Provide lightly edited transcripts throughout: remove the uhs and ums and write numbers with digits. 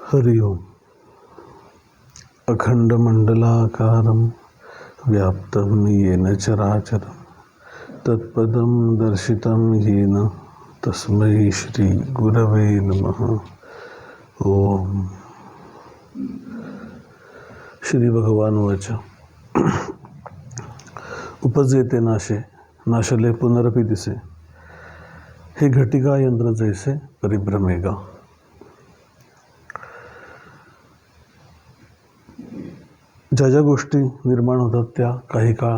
हरि ओम. अखंडमंडलाकारं व्याप्तं येन चराचरं तत्पदं दर्शितं येन तस्मै श्री गुरवे नमः. ओम. श्री भगवान वाच. उपजेते नाशे नाशले पुनरपि दिसे, हे घटिका यंत्र जैसे परिभ्रमेगा. ज्या ज्या गोष्टी निर्माण होतात त्या काही काळ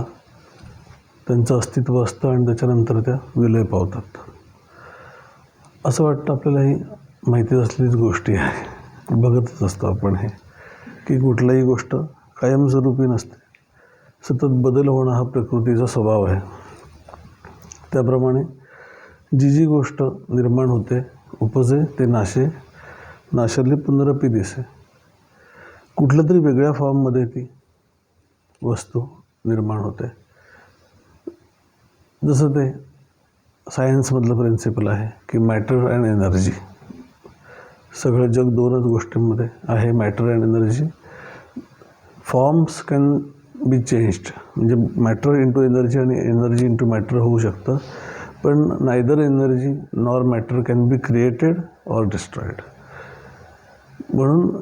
त्यांचं अस्तित्व असतं आणि त्याच्यानंतर त्या विलय पावतात. असं वाटतं आपल्याला ही माहिती असलेलीच गोष्टी आहे, बघतच असतो आपण हे, की कुठलीही गोष्ट कायमस्वरूपी नसते, सतत बदल होणं हा प्रकृतीचा स्वभाव आहे. त्याप्रमाणे जी जी गोष्ट निर्माण होते, उपजे ते नाशे नाशले पुनरपि दिसे, कुठल्या तरी वेगळ्या फॉर्ममध्ये ती वस्तू निर्माण होते. जसं ते सायन्समधलं प्रिन्सिपल आहे की मॅटर अँड एनर्जी. सगळं जग दोनच गोष्टींमध्ये आहे, matter and energy. Forms can be changed, म्हणजे मॅटर इंटू एनर्जी आणि एनर्जी इंटू मॅटर होऊ शकतं, पण neither energy nor matter can be created or destroyed. म्हणून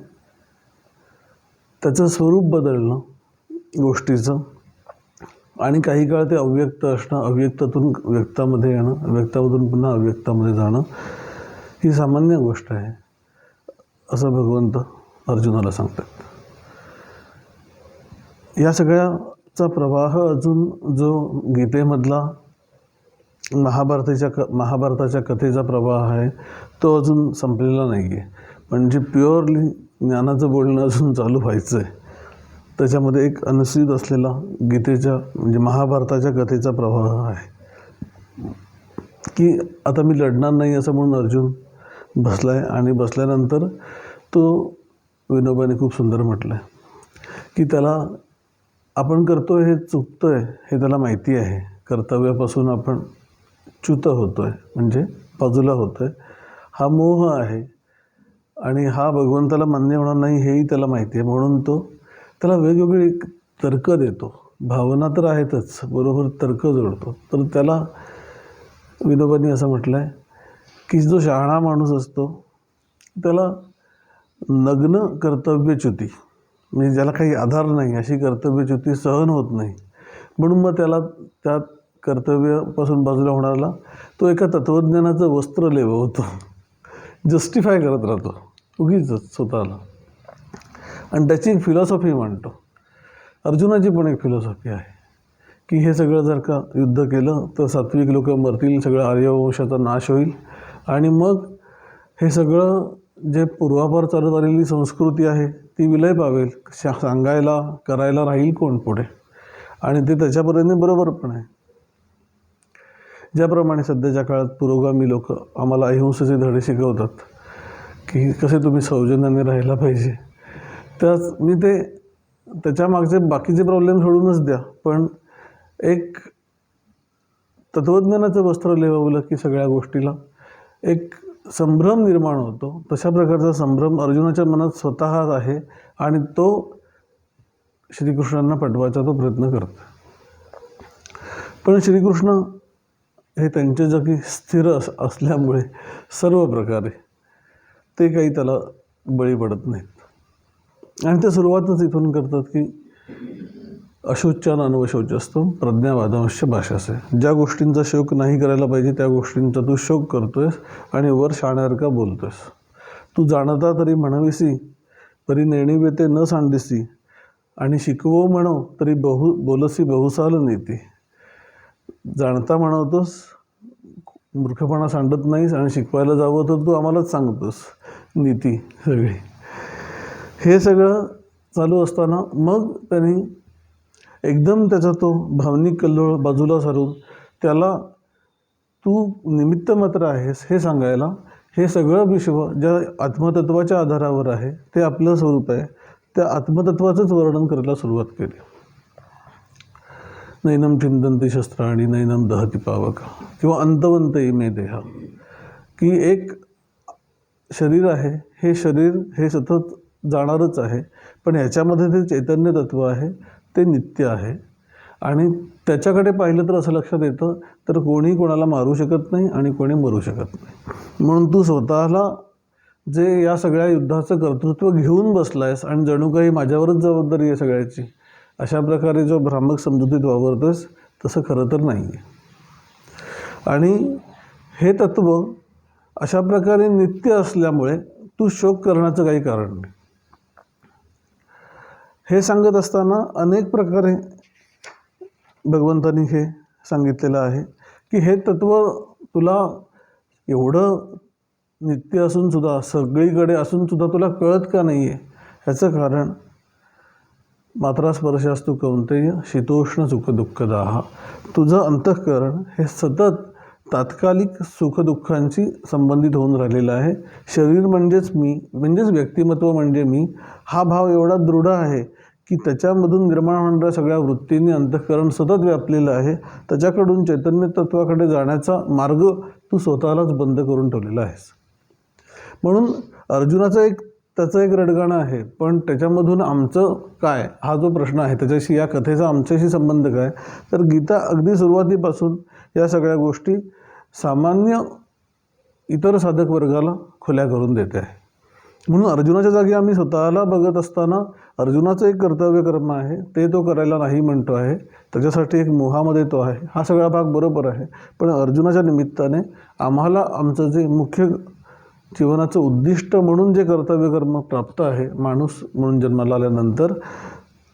त्याचं स्वरूप बदलणं गोष्टीचं, आणि काही काळ ते अव्यक्त असणं, अव्यक्तातून व्यक्तामध्ये येणं, व्यक्तामधून पुन्हा अव्यक्तामध्ये जाणं, ही सामान्य गोष्ट आहे असं भगवंत अर्जुनाला सांगतात. या सगळ्याचा प्रवाह अजून जो गीतेमधला महाभारताच्या कथेचा प्रवाह आहे तो अजून संपलेला नाही आहे. म्हणजे प्युअरली ज्ञानाचं बोलणं अजून चालू व्हायचं आहे. त्याच्यामध्ये एक अनुस्यूत असलेला गीतेच्या म्हणजे महाभारताच्या कथेचा प्रवाह आहे की आता मी लढणार नाही असं म्हणून अर्जुन बसला आहे. आणि बसल्यानंतर तो विनोबाने खूप सुंदर म्हटलं आहे की त्याला आपण करतोय हे चुकतोय हे त्याला माहिती आहे. कर्तव्यापासून आपण च्युत होतोय, म्हणजे बाजूला होतोय. हा मोह आहे आणि हा भगवंताला मान्य होणार नाही हेही त्याला माहिती आहे. म्हणून तो त्याला वेगवेगळे तर्क देतो. भावना तर आहेतच, बरोबर तर्क जोडतो. तर त्याला विनोबांनी असं म्हटलं आहे की जो शहाणा माणूस असतो त्याला नग्न कर्तव्यच्युती, म्हणजे ज्याला काही आधार नाही अशी कर्तव्यच्युती सहन होत नाही. म्हणून मग त्याला त्या कर्तव्यापासून बाजूला होणारा तो एका तत्त्वज्ञानाचं वस्त्र लेवतो, जस्टिफाय करत राहतो उगीच स्वतःला, आणि त्याची एक फिलॉसॉफी मांडतो. अर्जुनाची पण एक फिलॉसॉफी आहे की हे सगळं जर का युद्ध केलं तर सात्विक लोक मरतील, सगळं आर्यवंशाचा नाश होईल, आणि मग हे सगळं जे पूर्वापार चालत आलेली संस्कृती आहे ती विलय पावेल. सांगायला करायला राहील कोण पुढे? आणि ते त्याच्यापर्यंत बरोबर पण आहे. ज्याप्रमाणे सध्याच्या काळात पुरोगामी लोक आम्हाला अहिंसेचे धडे शिकवतात की कसे तुम्ही सौजन्याने राहायला पाहिजे, त्याच मी ते त्याच्या मागचे बाकीचे प्रॉब्लेम सोडूनच द्या, पण एक तत्त्वज्ञानाचं वस्त्र लेवलं की सगळ्या गोष्टीला एक संभ्रम निर्माण होतो. तशा प्रकारचा संभ्रम अर्जुनाच्या मनात स्वतः आहे आणि तो श्रीकृष्णांना पटवायचा तो प्रयत्न करतो. पण श्रीकृष्ण हे त्यांच्या जगी स्थिर असल्यामुळे सर्व प्रकारे ते काही त्याला बळी पडत नाहीत. आणि ते सुरुवातच इथून करतात की अशोच्यान अनवशोचस्तव प्रज्ञावादांश भाषासे. ज्या गोष्टींचा शोक नाही करायला पाहिजे त्या गोष्टींचा तू शोक करतोयस आणि वर शहाण्यासारखा बोलतोयस. तू जाणता तरी म्हणविसी, तरी नेणिवेते न सांडिसी, आणि शिकवो म्हणो तरी बोलसी बहुसाल नीती. जाणता म्हणवतोस, मूर्खपणा सांडत नाहीस, आणि शिकवायला जावं तर तू आम्हालाच सांगतोस नीती सगळी. हे सगळं चालू असताना मग त्यांनी एकदम त्याचा तो भावनिक कल्लोळ बाजूला सारून त्याला तू निमित्त मात्र आहेस हे सांगायला, हे सगळं विश्व ज्या आत्मतत्वाच्या आधारावर आहे ते आपलं स्वरूप आहे, त्या आत्मतत्वाचंच वर्णन करायला सुरुवात केली. नैनम चिंतन्ति शस्त्राणि नैनम दहति पावक, किंवा अंतवंत इमे देहा, की एक शरीर आहे, हे शरीर हे सतत जाणारच आहे, पण ह्याच्यामध्ये जे चैतन्य तत्व आहे ते नित्य आहे. आणि त्याच्याकडे पाहिलं तर असं लक्षात येतं, तर कोणी कोणाला मारू शकत नाही आणि कोणी मरू शकत नाही. म्हणून तू स्वतःला जे या सगळ्या युद्धाचं कर्तृत्व घेऊन बसला आहेस आणि जणू काही माझ्यावरच जबाबदारी आहे सगळ्याची, अशा प्रकारे जो भ्रामक समजुतीत वावरतोस तसं खरं तर नाही आहे. आणि हे तत्व अशा प्रकारे नित्य असल्यामुळे तू शोक करण्याचं काही कारण नाही. हे सांगत असताना अनेक प्रकारे भगवंतांनी हे सांगितलेलं आहे की हे तत्व तुला एवढं नित्य असूनसुद्धा, सगळीकडे असूनसुद्धा तुला कळत का नाही आहे? ह्याचं कारण मात्रा स्पर्शास्तु कौंतेय शीतोष्ण सुखदुःखदाः. तुझं अंतःकरण हे सतत तात्कालिक सुखदुःखांशी संबंधित होऊन राहिलेलं आहे. शरीर म्हणजेच मी, म्हणजेच व्यक्तिमत्व म्हणजे मी, हा भाव एवढा दृढ आहे की त्याच्यामधून निर्माण होणाऱ्या सगळ्या वृत्तींनी अंतःकरण सतत व्यापलेलं आहे. त्याच्याकडून चैतन्य तत्वाकडे जाण्याचा मार्ग तू स्वतःलाच बंद करून ठेवलेला आहेस. म्हणून अर्जुनाचं त्याचं एक रडगाणं आहे, पण त्याच्यामधून आमचं काय हा जो प्रश्न आहे, त्याच्याशी या कथेचा आमच्याशी संबंध काय? तर गीता अगदी सुरुवातीपासून या सगळ्या गोष्टी सामान्य इतर साधक वर्गाला खुल्या करून देते आहे. म्हणून अर्जुनाच्या जागी आम्ही स्वतःला बघत असताना अर्जुनाचं एक कर्तव्य कर्म आहे, ते तो करायला नाही म्हणतो आहे, त्याच्यासाठी एक मोहामध्ये तो आहे. हा सगळा भाग बरोबर आहे, पण अर्जुनाच्या निमित्ताने आम्हाला आमचं जे मुख्य जीवनाचं उद्दिष्ट म्हणून जे कर्तव्य कर्म प्राप्त आहे माणूस म्हणून जन्माला आल्यानंतर,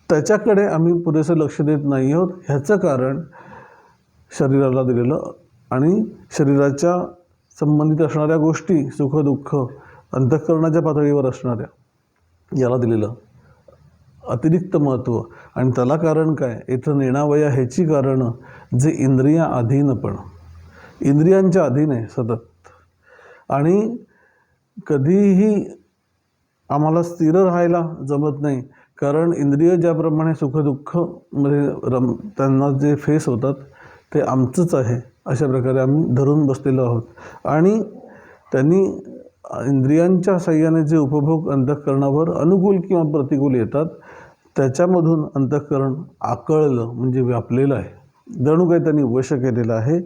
त्याच्याकडे आम्ही पुरेसं लक्ष देत नाही आहोत. ह्याचं कारण शरीराला दिलेलं आणि शरीराच्या संबंधित असणाऱ्या गोष्टी, सुखदुःख अंतःकरणाच्या पातळीवर असणाऱ्या, याला दिलेलं अतिरिक्त महत्त्व. आणि त्याला कारण काय? इथं नेणावया ह्याची कारणं जे इंद्रिया अधीनपण, इंद्रियांच्या अधीन आहे सतत. आणि कधीही आम्हाला स्थिर राहायला जमत नाही, कारण इंद्रिय ज्याप्रमाणे सुखदुःखमध्ये त्यांना जे फेस होतात ते आमचंच आहे अशा प्रकारे आम्ही धरून बसलेलो आहोत. आणि त्यांनी इंद्रियांच्या साह्याने जे उपभोग अंतःकरणावर अनुकूल किंवा प्रतिकूल येतात, त्याच्यामधून अंतःकरण आकळलं म्हणजे व्यापलेलं आहे, जणू काही त्यांनी वश केलेलं आहे.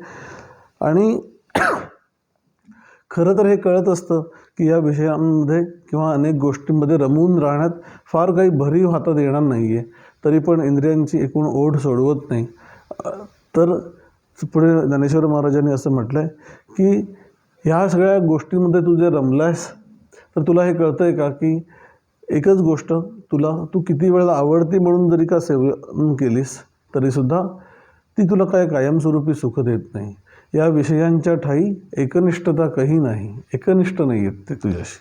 आणि खरं तर हे कळत असतं की या विषयांमध्ये किंवा अनेक गोष्टींमध्ये रमून राहण्यात फार काही भरीव हातात येणार नाही आहे, तरी पण इंद्रियांची एकूण ओढ सोडवत नाही. तर पुढे ज्ञानेश्वर महाराजांनी असं म्हटलं आहे की ह्या सगळ्या गोष्टींमध्ये तू जे रमलायस, तर तुला हे कळतं आहे का की एकच गोष्ट तू किती वेळा आवडती म्हणून जरी का सेवन केलीस तरीसुद्धा ती तुला काय कायमस्वरूपी सुख देत नाही. या विषयांच्या ठाई एकनिष्ठता काही नाही, एकनिष्ठ नाही आहेत ते तुझ्याशी.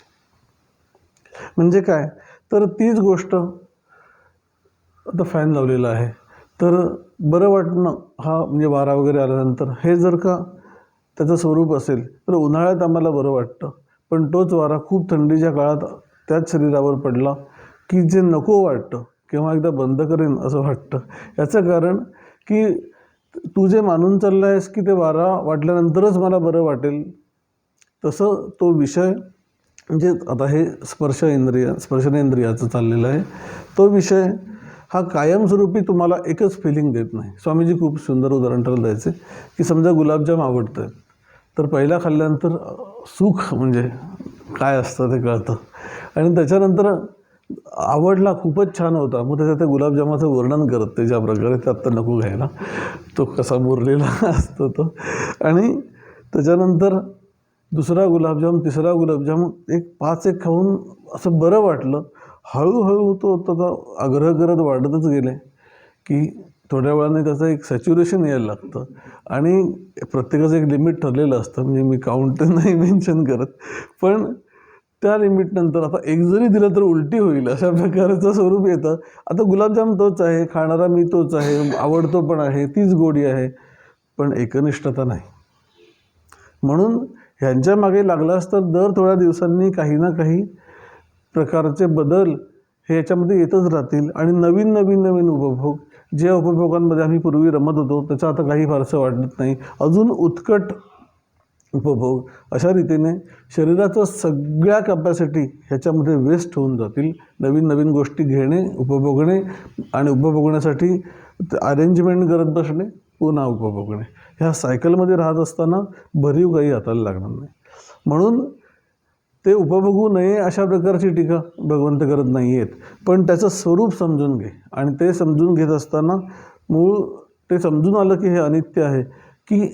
म्हणजे काय? तर तीच गोष्ट, आता फॅन लावलेला आहे तर बरं वाटणं, हा म्हणजे वारा वगैरे आल्यानंतर, हे जर का त्याचं स्वरूप असेल तर उन्हाळ्यात आम्हाला बरं वाटतं, पण तोच वारा खूप थंडीच्या काळात त्याच शरीरावर पडला की जे नको वाटतं, केव्हा एकदा बंद करेन असं वाटतं. याचं कारण की तू जे मानून चालला आहेस की ते वारा वाटल्यानंतरच मला बरं वाटेल, तसं तो विषय म्हणजे आता हे स्पर्शनेंद्रियाचं चाललेलं आहे, तो विषय हा कायमस्वरूपी तुम्हाला एकच फिलिंग देत नाही. स्वामीजी खूप सुंदर उदाहरण ठरलं द्यायचे की समजा गुलाबजाम आवडतं, तर पहिला खाल्ल्यानंतर सुख म्हणजे काय असतं ते कळतं, आणि त्याच्यानंतर आवडला, खूपच छान होता, मग त्याच्या त्या गुलाबजामाचं वर्णन करत ते ज्या प्रकारे, ते आत्ता नको घ्यायला, तो कसा मुरलेला असतो तो. आणि त्याच्यानंतर दुसरा गुलाबजाम, तिसरा गुलाबजाम, एक 5 खाऊन असं बरं वाटलं. हळूहळू तो त्याचा आग्रह करत वाढतच गेले की थोड्या वेळाने त्याचं एक सॅच्युरेशन यायला लागतं. आणि प्रत्येकाचं एक लिमिट ठरलेलं असतं, म्हणजे मी काउंट नाही मेन्शन करत, पण त्या लिमिटनंतर आता एक जरी दिलं तर उलटी होईल अशा प्रकारचं स्वरूप येतं. आता गुलाबजाम तोच आहे, खाणारा मी तोच आहे, आवडतो पण आहे, तीच गोडी आहे, पण एकनिष्ठता नाही. म्हणून ह्यांच्या मागे लागलास तर दर थोड्या दिवसांनी काही ना काही प्रकारचे बदल हे याच्यामध्ये येतच राहतील. आणि नवीन नवीन नवीन उपभोग, ज्या उपभोगांमध्ये आम्ही पूर्वी रमत होतो त्याचं आता काही फारसं वाटत नाही. अजून उत्कट उपभोग अशा रीतीने शरीराचं सगळ्या कॅपॅसिटी ह्याच्यामध्ये वेस्ट होऊन जातील. नवीन नवीन गोष्टी घेणे, उपभोगणे आणि उपभोगण्यासाठी अरेंजमेंट करत बसणे, पुन्हा उपभोगणे, ह्या सायकलमध्ये राहत असताना भरीव काही हाताला लागणार नाही. म्हणून ते उपभोगू नये अशा प्रकारची टीका भगवंत करत नाही आहेत. पण त्याचं स्वरूप समजून घे आणि ते समजून घेत असताना मूळ ते समजून आलं की हे अनित्य आहे, की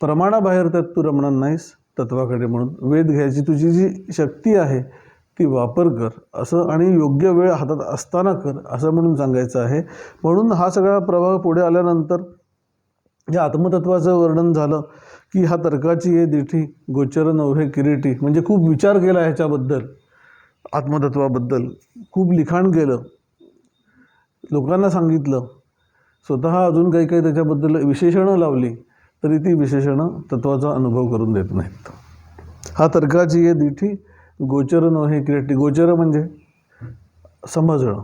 प्रमाणाबाहेर त्यात तू रमणार नाहीस तत्वाकडे. म्हणून वेध घ्यायची तुझी जी शक्ती आहे ती वापर कर असं, आणि योग्य वेळ हातात असताना कर असं म्हणून सांगायचं आहे. म्हणून हा सगळा प्रभाव पुढे आल्यानंतर या आत्मतत्वाचं वर्णन झालं की हा तर्काची ये दिठी गोचर नव्हे किरीटी, म्हणजे खूप विचार केला ह्याच्याबद्दल, आत्मतत्वाबद्दल खूप लिखाण केलं, लोकांना सांगितलं, स्वतः अजून काही काही त्याच्याबद्दल विशेषणं लावली, तरी ती विशेषणं तत्वाचा अनुभव करून देत नाहीत. हा तर्काची ये दिठी गोचर नव्हे किरीटी, गोचर म्हणजे समजणं,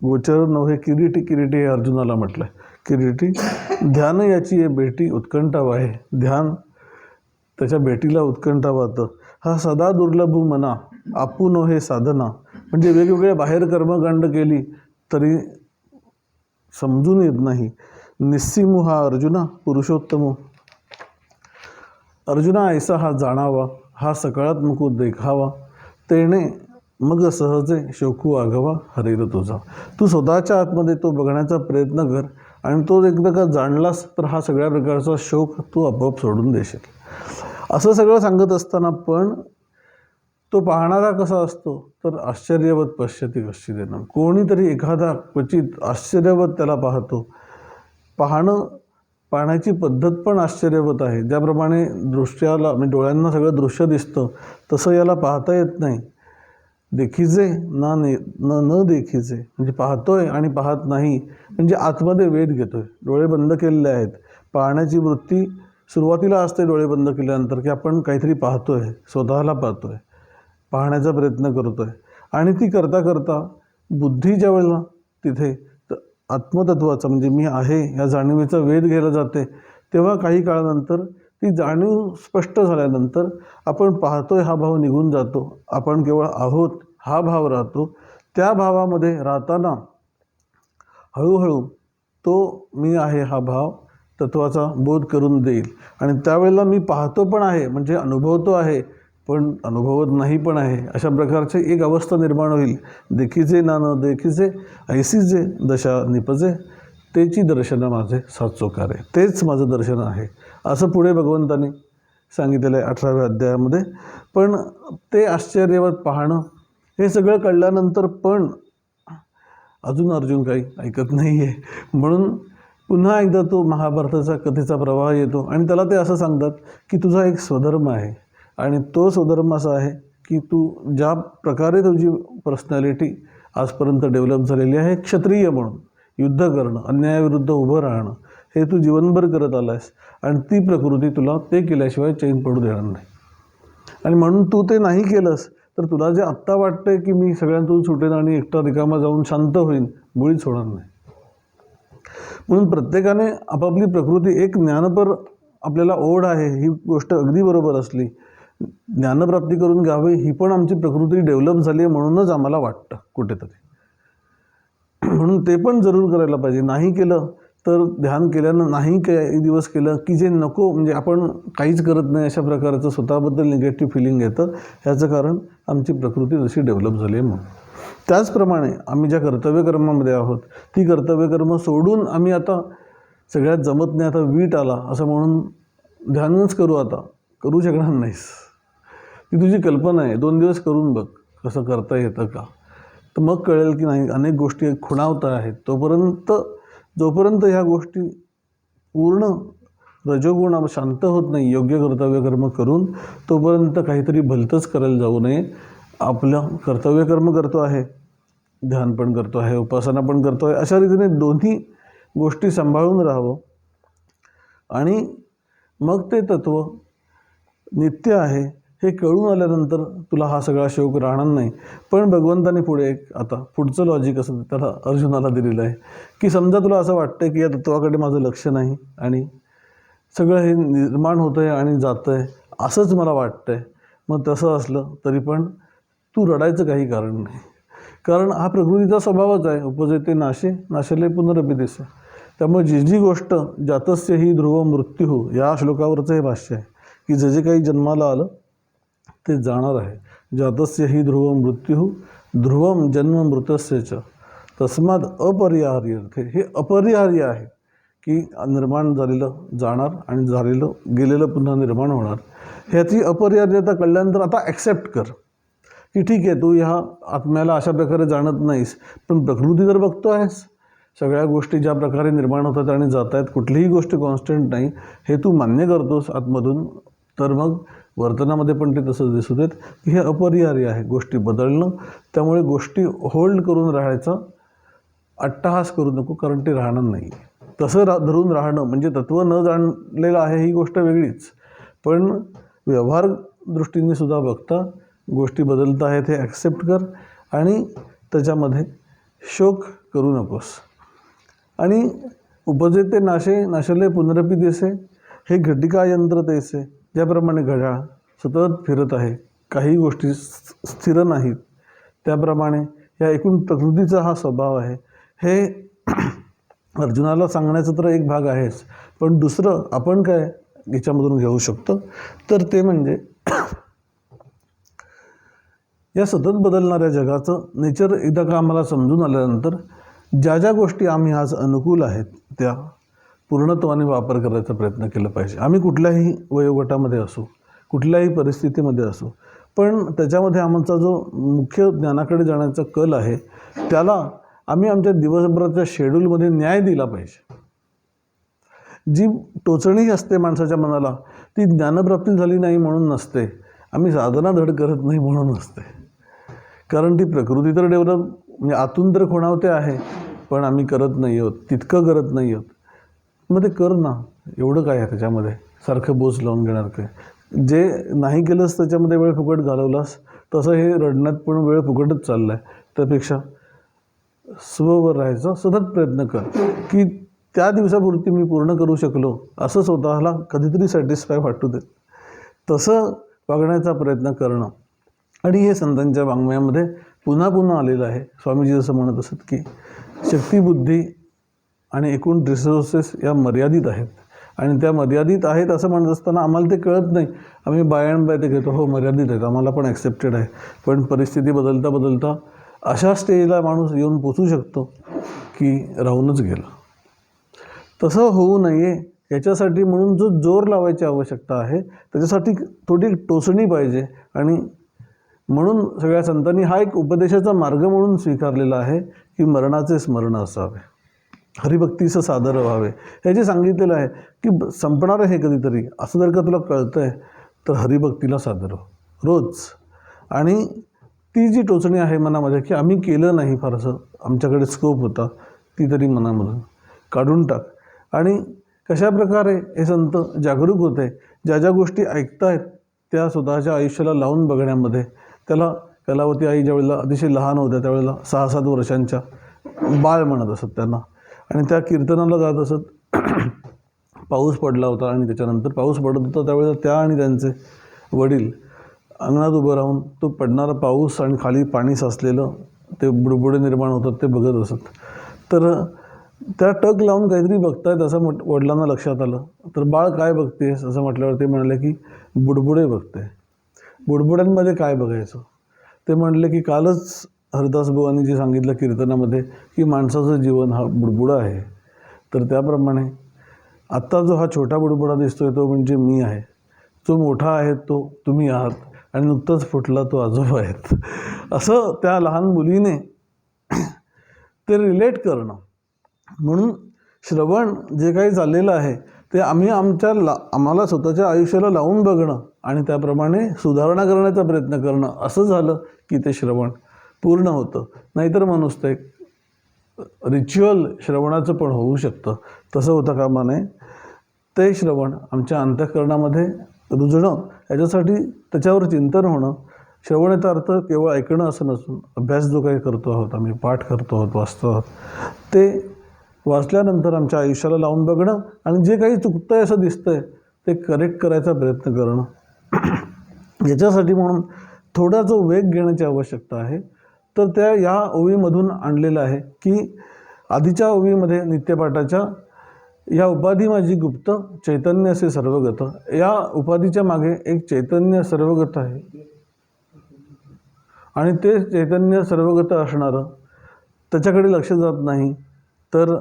गोचर नव्हे किरीटी, किरीटी हे अर्जुनाला म्हटलं आहे. किरीटी ध्यान याची ये भेटी उत्कंठा वाहे, ध्यान त्याच्या भेटीला उत्कंठा वाहतं. हा सदा दुर्लभ मना आपू नव्हे साधना, म्हणजे वेगवेगळे बाहेर कर्मकांड केली तरी समजून येत नाही. निस्सिमू हा अर्जुना पुरुषोत्तमो, अर्जुना ऐसा हा जाणावा, हा सकाळात्मको देखावा, तेणे मग सहजे शोकू आघवा हरिर तुझा. तू स्वतःच्या आतमध्ये तो बघण्याचा प्रयत्न कर आणि तो एकदा का जाणलास तर हा सगळ्या प्रकारचा शोक तू आपोआप सोडून देशील. असं सगळं सांगत असताना पण तो पाहणारा कसा असतो तर आश्चर्यवत पश्यती कश्चिदेन, कोणीतरी एखादा क्वचित आश्चर्यवत त्याला पाहतो. पाहण्याची पद्धत पण आश्चर्यवत आहे. ज्याप्रमाणे दृष्ट्याला म्हणजे डोळ्यांना सगळं दृश्य दिसतं तसं याला पाहता येत नाही. देखीजे न देखीजे, म्हणजे पाहतोय आणि पाहत नाही, म्हणजे आतमध्ये वेध घेतोय. डोळे बंद केलेले आहेत. पाहण्याची वृत्ती सुरुवातीला असते डोळे बंद केल्यानंतर, की आपण काहीतरी पाहतोय, स्वतःला पाहतोय, पाहण्याचा प्रयत्न करतोय. आणि ती करता करता बुद्धी ज्या वेळेला तिथे आत्मतत्वाचा म्हणजे मी आहे या जाणीवेचा वेध घ्यायला जाते, तेव्हा काही काळानंतर ती जाणीव स्पष्ट झाल्यानंतर आपण पाहतोय हा भाव निघून जातो. आपण केवळ आहोत हा भाव राहतो. त्या भावामध्ये राहताना हळूहळू तो मी आहे हा भाव तत्वाचा बोध करून देईल. आणि त्यावेळेला मी पाहतो पण आहे म्हणजे अनुभवतो आहे, पण अनुभवत नाही पण आहे, अशा प्रकारची एक अवस्था निर्माण होईल. देखीचे ना न देखीचे ऐसी जे दशा निपजे, तेची दर्शन माझे साचोकारे, तेच माझं दर्शन आहे असं पुढे भगवंतांनी सांगितलेलं आहे 18व्या अध्यायामध्ये. पण ते आश्चर्यवत पाहणं हे सगळं कळल्यानंतर पण अजून अर्जुन काही ऐकत नाही आहे. म्हणून पुन्हा एकदा तो महाभारताचा कथेचा प्रवाह येतो आणि त्याला ते असं सांगतात की तुझा एक स्वधर्म आहे आणि तो स्वधर्म असा आहे की तू ज्या प्रकारे तुझी पर्सनॅलिटी आजपर्यंत डेव्हलप झालेली आहे, क्षत्रिय म्हणून युद्ध करणं, अन्यायाविरुद्ध उभं राहणं, हे तू जीवनभर करत आला आहेस आणि ती प्रकृती तुला ते केल्याशिवाय चैन पडू देणार नाही. आणि म्हणून तू ते नाही केलंस तर तुला जे आत्ता वाटतंय की मी सगळ्यांतून सुटेन आणि एकटा रिकामा जाऊन शांत होईन, मुळीच होणार नाही. म्हणून प्रत्येकाने आपापली प्रकृती एक ज्ञानपर आपल्याला ओढ आहे, ही गोष्ट अगदी बरोबर असली, ज्ञानप्राप्ती करून घ्यावी ही पण आमची प्रकृती डेव्हलप झाली आहे म्हणूनच आम्हाला वाटतं कुठेतरी. म्हणून ते पण जरूर करायला पाहिजे. नाही केलं तर ध्यान केल्यानं नाही काही दिवस केलं की जे नको म्हणजे आपण काहीच करत नाही अशा प्रकारचं स्वतःबद्दल निगेटिव्ह फिलिंग येतं. ह्याचं कारण आमची प्रकृती जशी डेव्हलप झाली आहे म्हणून. त्याचप्रमाणे आम्ही ज्या कर्तव्यकर्मामध्ये आहोत ती कर्तव्यकर्म सोडून आम्ही आता सगळ्यात जमत नाही, आता वीट आला असं म्हणून ध्यानच करू, आता करू शकणार नाहीस. ती तुझी कल्पना आहे, 2 दिवस करून बघ कसं करता येतं का, तर मग कळेल की नाही अनेक गोष्टी खुणावत आहेत. जोपर्यंत ह्या गोष्टी पूर्ण रजोगुण शांत होत नाही योग्य कर्तव्यकर्म करून, तोपर्यंत काहीतरी भलतंच करायला जाऊ नये. आपलं कर्तव्यकर्म करतो आहे, ध्यान पण करतो आहे, उपासना पण करतो आहे, अशा रीतीने दोन्ही गोष्टी सांभाळून राहावं. आणि मग ते तत्व नित्य आहे हे कळून आल्यानंतर तुला हा सगळा शोक राहणार नाही. पण भगवंताने पुढे एक आता पुढचं लॉजिक असं त्याला अर्जुनाला दिलेलं आहे की समजा तुला असं वाटतं की या तत्वाकडे माझं लक्ष नाही आणि सगळं हे निर्माण होतं आहे आणि जातं आहे, असंच मला वाटतंय. मग तसं असलं तरी पण तू रडायचं काही कारण नाही, कारण हा प्रकृतीचा स्वभावच आहे. उपजते नाशे नाशले पुनरपि दिसे. त्यामुळे जी जी गोष्ट जातस्य ही ध्रुव मृत्यू, या श्लोकावरचं हे भाष्य आहे की जे जे काही जन्माला आलं ते जाणार आहे. जातस्य ही ध्रुव मृत्यू ध्रुवम जन्म मृतस्य च तस्माद अपरिहार्यर्थे. हे अपरिहार्य आहे की निर्माण झालेलं जाणार आणि झालेलं गेलेलं पुन्हा निर्माण होणार. ह्याची अपरिहार्यता कळल्यानंतर आता ॲक्सेप्ट कर की ठीक आहे, तू ह्या आत्म्याला अशा प्रकारे जाणत नाहीस, पण प्रकृती तर बघतो आहेस. सगळ्या गोष्टी ज्या प्रकारे निर्माण होतात आणि जात आहेत, कुठलीही गोष्ट कॉन्स्टंट नाही हे तू मान्य करतोस आतमधून. तर मग वर्तनामध्ये पण ते तसंच दिसू देत की हे अपरिहार्य आहे गोष्टी बदलणं. त्यामुळे गोष्टी होल्ड करून राहायचा अट्टहास करू नको, कारण ते राहणार नाही. तसं धरून राहणं म्हणजे तत्त्व न जाणलेलं आहे ही गोष्ट वेगळीच, पण व्यवहार दृष्टीने सुद्धा बघता गोष्टी बदलत आहेत हे ॲक्सेप्ट कर आणि त्याच्यामध्ये शोक करू नकोस. आणि उपजेते नाशे नाशले पुनरपि दिसे, हे घटिका यंत्र तैसे. ज्याप्रमाणे घड्याळ सतत फिरत आहे, काही गोष्टी स्थिर नाहीत, त्याप्रमाणे या एकूण प्रकृतीचा हा स्वभाव आहे. हे अर्जुनाला सांगण्याचा तर एक भाग आहेच, पण दुसरं आपण काय याच्यामधून घेऊ शकतो तर ते म्हणजे या सतत बदलणाऱ्या जगाचं नेचर एकदा का आम्हाला समजून आल्यानंतर ज्या ज्या गोष्टी आम्ही आज अनुकूल आहेत त्या पूर्णत्वाने वापर करायचा प्रयत्न केला पाहिजे. आम्ही कुठल्याही वयोगटामध्ये असू, कुठल्याही परिस्थितीमध्ये असू, पण त्याच्यामध्ये आमचा जो मुख्य ज्ञानाकडे जाण्याचा कल आहे त्याला आम्ही आमच्या दिवसभराच्या शेड्यूलमध्ये न्याय दिला पाहिजे. जी टोचणी असते माणसाच्या मनाला ती ज्ञानप्राप्ती झाली नाही म्हणून नसते, आम्ही साधना धड करत नाही म्हणून नसते. कारण ती प्रकृती तर डेव्हलप म्हणजे आतून तर खुणावते आहे, पण आम्ही करत नाही आहोत, तितकं करत नाही आहोत. मग ते कर ना, एवढं काय आहे त्याच्यामध्ये, सारखं बोज लावून घेणार काय. जे नाही केलंस त्याच्यामध्ये वेळ फुकट घालवलास, तसं हे रडण्यात पण वेळ फुकटच चालला आहे. त्यापेक्षा स्ववर राहायचा सतत प्रयत्न कर की त्या दिवसापुरती मी पूर्ण करू शकलो असं स्वतःला कधीतरी सॅटिस्फाय वाटू दे, तसं वागण्याचा प्रयत्न करणं. आणि हे संतांच्या वाङ्मयामध्ये पुन्हा पुन्हा आलेलं आहे. स्वामीजी जसं म्हणत असत की शक्तिबुद्धी आणि एकूण रिसोर्सेस या मर्यादित आहेत, आणि त्या मर्यादित आहेत असं म्हणत असताना आम्हाला ते कळत नाही. आम्ही बाय अँड बाय ते घेतो, हो मर्यादित आहेत, आम्हाला पण ॲक्सेप्टेड आहे. पण परिस्थिती बदलता बदलता अशा स्टेजला माणूस येऊन पोचू शकतो की राहूनच गेलं. तसं होऊ नये याच्यासाठी म्हणून जो जोर लावायची आवश्यकता आहे त्याच्यासाठी थोडी टोचणी पाहिजे. आणि म्हणून सगळ्या संतांनी हा एक उपदेशाचा मार्ग म्हणून स्वीकारलेला आहे की मरणाचे स्मरण असावे, हरिभक्तीचं सादर व्हावे. हे जे सांगितलेलं आहे की संपणार आहे कधीतरी, असं जर का तुला कळतं आहे तर हरिभक्तीला सादर हो रोज. आणि ती जी टोचणी आहे मनामध्ये की आम्ही केलं नाही फारसं, आमच्याकडे स्कोप होता, ती तरी मनामधून काढून टाक. आणि कशाप्रकारे हे संत जागरूक होते, ज्या ज्या गोष्टी ऐकतायत त्या स्वतःच्या आयुष्याला लावून बघण्यामध्ये. त्याला कलावती आई ज्यावेळेला अतिशय लहान होत्या त्यावेळेला 6-7 वर्षांच्या बाळ म्हणत असत त्यांना, आणि त्या कीर्तनाला जात असत. पाऊस पडला होता आणि त्याच्यानंतर पाऊस पडत होता त्यावेळेला त्या आणि त्यांचे वडील अंगणात उभं राहून तो पडणारा पाऊस आणि खाली पाणी साचलेलं ते बुडबुडे निर्माण होतात ते बघत असत. तर त्या टक लावून काहीतरी बघतायत असं वडिलांना लक्षात आलं. तर बाळ काय बघतेस असं म्हटल्यावर ते म्हणाले की बुडबुडे बघते. बुडबुड्यांमध्ये काय बघायचं? ते म्हणले की कालच हरिदास बुवांनी जे सांगितलं कीर्तनामध्ये की माणसाचं जीवन हा बुडबुडा आहे, तर त्याप्रमाणे आत्ता जो हा छोटा बुडबुडा दिसतोय तो म्हणजे मी आहे, जो मोठा आहे तो तुम्ही आहात, आणि नुकताच फुटला तो आजोबा आहेत. असं त्या लहान मुलीने ते रिलेट करणं. म्हणून श्रवण जे काही चाललेलं आहे ते आम्ही आम्हाला स्वतःच्या आयुष्याला लावून बघणं आणि त्याप्रमाणे सुधारणा करण्याचा प्रयत्न करणं, असं झालं की ते श्रवण पूर्ण होतं. नाहीतर मग नुसतं एक रिच्युअल श्रवणाचं पण होऊ शकतं, तसं होतं कामा नये. ते श्रवण आमच्या अंतःकरणामध्ये रुजणं, याच्यासाठी त्याच्यावर चिंतन होणं. श्रवण याचा अर्थ केवळ ऐकणं असं नसून अभ्यास जो काही करतो आहोत, आम्ही पाठ करतो आहोत, वाचतो आहोत, ते वाचल्यानंतर आमच्या आयुष्याला लावून बघणं आणि जे काही चुकतं आहे असं दिसतं आहे ते करेक्ट करायचा प्रयत्न करणं, याच्यासाठी म्हणून थोडा जो वेग घेण्याची आवश्यकता आहे, तर या ओवीमधून आणलेलं आहे की आधीच्या ओवीमध्ये नित्यपाठाच्या या उपाधी माझी गुप्त चैतन्य असे सर्वगत, या उपाधीच्या मागे एक चैतन्य सर्वगत आहे आणि ते चैतन्य सर्वगत असणारं त्याच्याकडे लक्ष जात नाही, तर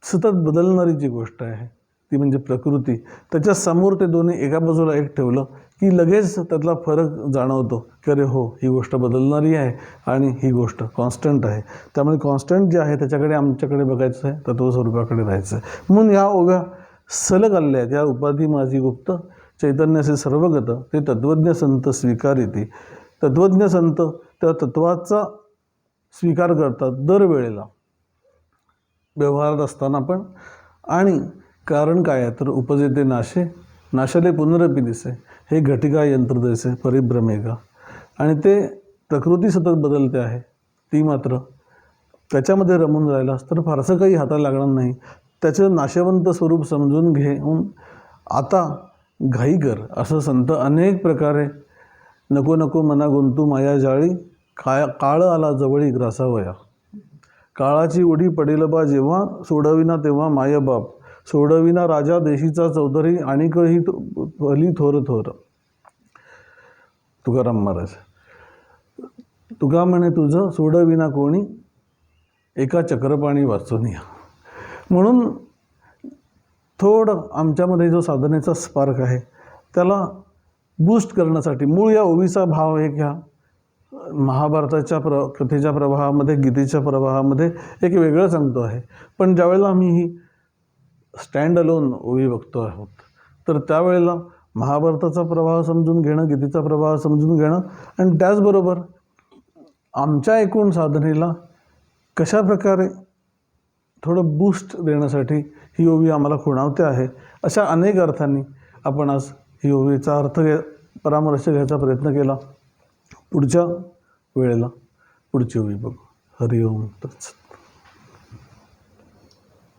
सतत बदलणारी जी गोष्ट आहे ती म्हणजे प्रकृती. त्याच्या समोर ते दोन्ही एका बाजूला एक ठेवलं की लगेच त्यातला फरक जाणवतो की अरे हो, ही गोष्ट बदलणारी आहे आणि ही गोष्ट कॉन्स्टंट आहे. त्यामुळे कॉन्स्टंट जे आहे त्याच्याकडे आमच्याकडे बघायचं आहे, तत्वस्वरूपाकडे राहायचं आहे. म्हणून या ओव्या सलग आल्या आहेत. या उपाधी माझी गुप्त चैतन्याचे सर्वगत ते तत्त्वज्ञ संत स्वीकारिती. तत्त्वज्ञ संत त्या तत्वाचा स्वीकार करतात दरवेळेला व्यवहारात असताना पण. आणि कारण काय आहे तर उपजेते नाशे नाशाले पुनरपी दिसे, हे घटिका यंत्र जैसे परिभ्रमेगा. आणि ते प्रकृती सतत बदलते आहे, ती मात्र त्याच्यामध्ये रमून राहिलास तर फारसं काही हाताला लागणार नाही. त्याचं नाशवंत स्वरूप समजून घेऊन आता घाई कर, असं संत अनेक प्रकारे नको नको मना गुंतू माया जाळी, काळ आला जवळी ग्रासावया. काळाची उडी पडेल बा जेव्हा, सोडविना तेव्हा मायबाप, सोडविना राजा देशीचा चौधरी, आणिकही भली थोर थोर. तुकाराम महाराज. तुका म्हणे तुझं सोडविना कोणी, एका चक्रपाणी वाचून या. म्हणून थोडं आमच्यामध्ये जो साधनेचा स्पार्क आहे त्याला बूस्ट करण्यासाठी मूळ या ओवीचा भाव एक ह्या महाभारताच्या कथेच्या प्रवाहामध्ये, गीतेच्या प्रवाहामध्ये एक वेगळं सांगतो आहे. पण ज्यावेळेला आम्ही ही स्टँड अलोन ओवी बघतो आहोत तर त्यावेळेला महाभारताचा प्रवाह समजून घेणं, गीतेचा प्रवाह समजून घेणं आणि त्याचबरोबर आमच्या एकूण साधनेला कशा प्रकारे थोडं बूस्ट देण्यासाठी ही ओवी आम्हाला खुणावते आहे, अशा अनेक अर्थांनी आपण आज ही ओवीचा अर्थ परामर्श घ्यायचा प्रयत्न केला. पुढच्या वेळेला पुढची ओवी बघू. हरिओम तत्सत.